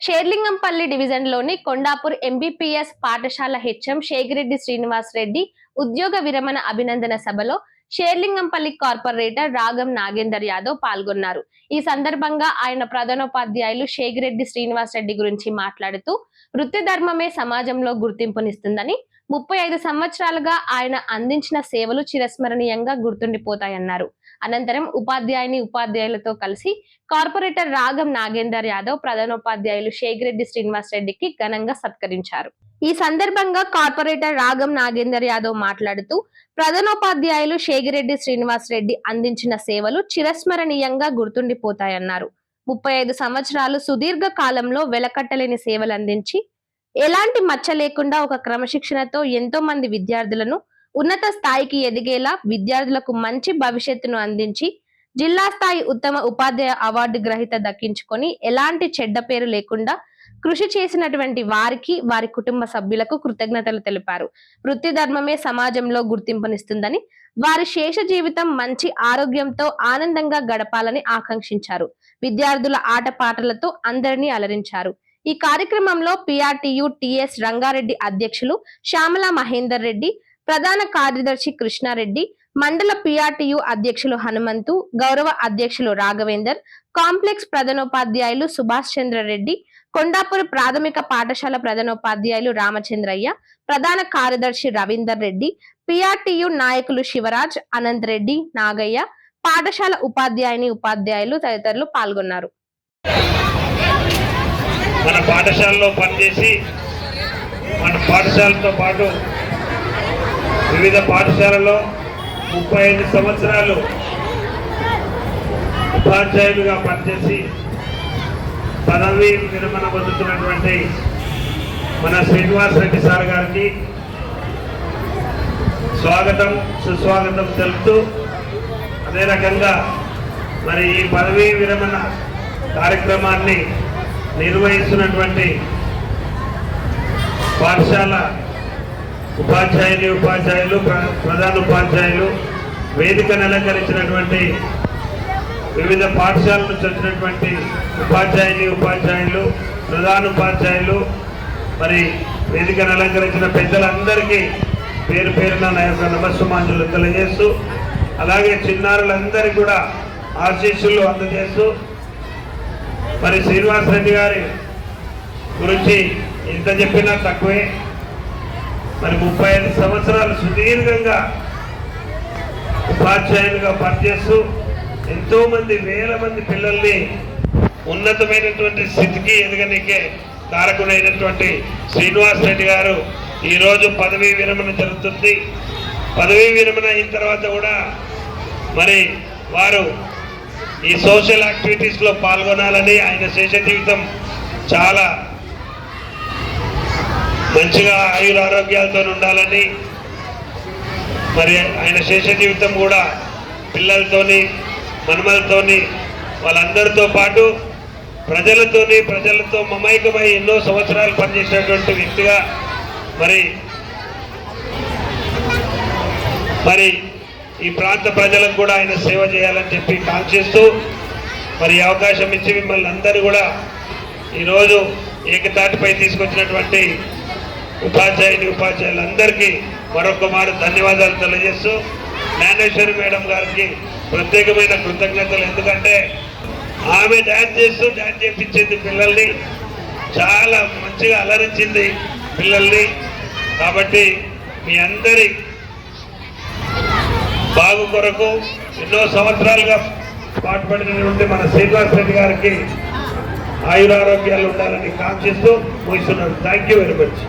షేర్లింగంపల్లి డివిజన్లోని కొండాపూర్ ఎంబీపీఎస్ పాఠశాల హెచ్ఎం షేగిరెడ్డి శ్రీనివాస్ రెడ్డి ఉద్యోగ విరమణ అభినందన సభలో షేర్లింగంపల్లి కార్పొరేటర్ రాగం నాగేందర్ యాదవ్ పాల్గొన్నారు. ఈ సందర్భంగా ఆయన ప్రధానోపాధ్యాయులు షేగిరెడ్డి శ్రీనివాస్ రెడ్డి గురించి మాట్లాడుతూ వృత్తి ధర్మమే సమాజంలో గుర్తింపునిస్తుందని, 35 సంవత్సరాలుగా ఆయన అందించిన సేవలు చిరస్మరణీయంగా గుర్తుండిపోతాయన్నారు. అనంతరం ఉపాధ్యాయులతో కలిసి కార్పొరేటర్ రాగం నాగేందర్ యాదవ్ ప్రధానోపాధ్యాయులు షేగిరెడ్డి శ్రీనివాస్ రెడ్డికి ఘనంగా సత్కరించారు. ఈ సందర్భంగా కార్పొరేటర్ రాగం నాగేందర్ యాదవ్ మాట్లాడుతూ ప్రధానోపాధ్యాయులు షేగిరెడ్డి శ్రీనివాస్ రెడ్డి అందించిన సేవలు చిరస్మరణీయంగా గుర్తుండిపోతాయన్నారు. 35 సంవత్సరాలు సుదీర్ఘ కాలంలో వెలకట్టలేని సేవలు అందించి ఎలాంటి మచ్చ లేకుండా ఒక క్రమశిక్షణతో ఎంతో మంది విద్యార్థులను ఉన్నత స్థాయికి ఎదిగేలా విద్యార్థులకు మంచి భవిష్యత్తును అందించి జిల్లా స్థాయి ఉత్తమ ఉపాధ్యాయ అవార్డు గ్రహీత దక్కించుకొని ఎలాంటి చెడ్డ పేరు లేకుండా కృషి చేసినటువంటి వారికి, వారి కుటుంబ సభ్యులకు కృతజ్ఞతలు తెలిపారు. వృత్తి ధర్మమే సమాజంలో గుర్తింపునిస్తుందని, వారి శేష జీవితం మంచి ఆరోగ్యంతో ఆనందంగా గడపాలని ఆకాంక్షించారు. విద్యార్థుల ఆటపాటలతో అందరినీ అలరించారు. ఈ కార్యక్రమంలో పిఆర్టీయు టిఎస్ రంగారెడ్డి అధ్యక్షులు శ్యామల మహేందర్ రెడ్డి, ప్రధాన కార్యదర్శి కృష్ణారెడ్డి, మండల పిఆర్టీయు అధ్యక్షులు హనుమంతు, గౌరవ అధ్యక్షులు రాఘవేందర్, కాంప్లెక్స్ ప్రధానోపాధ్యాయులు సుభాష్ చంద్ర రెడ్డి, కొండాపూర్ ప్రాథమిక పాఠశాల ప్రధానోపాధ్యాయులు రామచంద్రయ్య, ప్రధాన కార్యదర్శి రవీందర్ రెడ్డి, పిఆర్టీయు నాయకులు శివరాజ్, అనంత్ రెడ్డి, నాగయ్య, పాఠశాల ఉపాధ్యాయులు తదితరులు పాల్గొన్నారు. మన పాఠశాలలో పనిచేసి మన పాఠశాలతో పాటు వివిధ పాఠశాలలో 35 సంవత్సరాలు ఉపాధ్యాయులుగా పనిచేసి పదవి విరమణ పొందుతున్నటువంటి మన శ్రీనివాస్ రెడ్డి సార్ గారికి స్వాగతం సుస్వాగతం తెలుపుతూ, అదే రకంగా మరి ఈ పదవీ విరమణ కార్యక్రమాన్ని నిర్వహిస్తున్నటువంటి పాఠశాల ఉపాధ్యాయులు ప్రధాన ఉపాధ్యాయులు, వేదికను అలంకరించినటువంటి వివిధ పాఠశాలల నుంచి వచ్చినటువంటి ఉపాధ్యాయులు ప్రధాన ఉపాధ్యాయులు, మరి వేదికను అలంకరించిన పెద్దలందరికీ పేరు పేరున నా యొక్క నమస్సుమాంజలు తెలియజేస్తూ, అలాగే చిన్నారులందరికీ కూడా ఆశీస్సులు అందజేస్తూ, మరి శ్రీనివాస్ రెడ్డి గారి గురించి ఎంత చెప్పినా తక్కువే. మరి 35 సంవత్సరాలు సుదీర్ఘంగా ఉపాధ్యాయులుగా పనిచేస్తూ ఎంతో మంది వేల మంది పిల్లల్ని ఉన్నతమైనటువంటి స్థితికి ఎదగనికే కారకుడైనటువంటి శ్రీనివాస్ రెడ్డి గారు ఈరోజు పదవీ విరమణ జరుగుతుంది. పదవీ విరమణ అయిన తర్వాత కూడా మరి వారు ఈ సోషల్ యాక్టివిటీస్లో పాల్గొనాలని, ఆయన శేష జీవితం చాలా మంచిగా ఆయురారోగ్యాలతో ఉండాలని, మరి ఆయన శేష జీవితం కూడా పిల్లలతోని మనమలతోని వాళ్ళందరితో పాటు ప్రజలతో మమైకమై ఎన్నో సంవత్సరాలు పనిచేసినటువంటి వ్యక్తిగా మరి ఈ ప్రాంత ప్రజలకు కూడా ఆయన సేవ చేయాలని చెప్పి కాంక్షిస్తూ, మరి అవకాశం ఇచ్చి మిమ్మల్ని అందరూ కూడా ఈరోజు ఏకతాటిపై తీసుకొచ్చినటువంటి ఉపాధ్యాయులందరికీ మరొక మారు ధన్యవాదాలు తెలియజేస్తూ, జ్ఞానేశ్వరి మేడం గారికి ప్రత్యేకమైన కృతజ్ఞతలు. ఎందుకంటే ఆమె డ్యాన్స్ చేపించింది పిల్లల్ని, చాలా మంచిగా అలరించింది పిల్లల్ని. కాబట్టి మీ అందరి బాగు కొరకు ఎన్నో సంవత్సరాలుగా పాటుపడినటువంటి మన శ్రీనివాస్ రెడ్డి గారికి ఆయురారోగ్యాలు ఉండాలని కాంక్షిస్తూ ముగిస్తున్నాను. Thank you very much.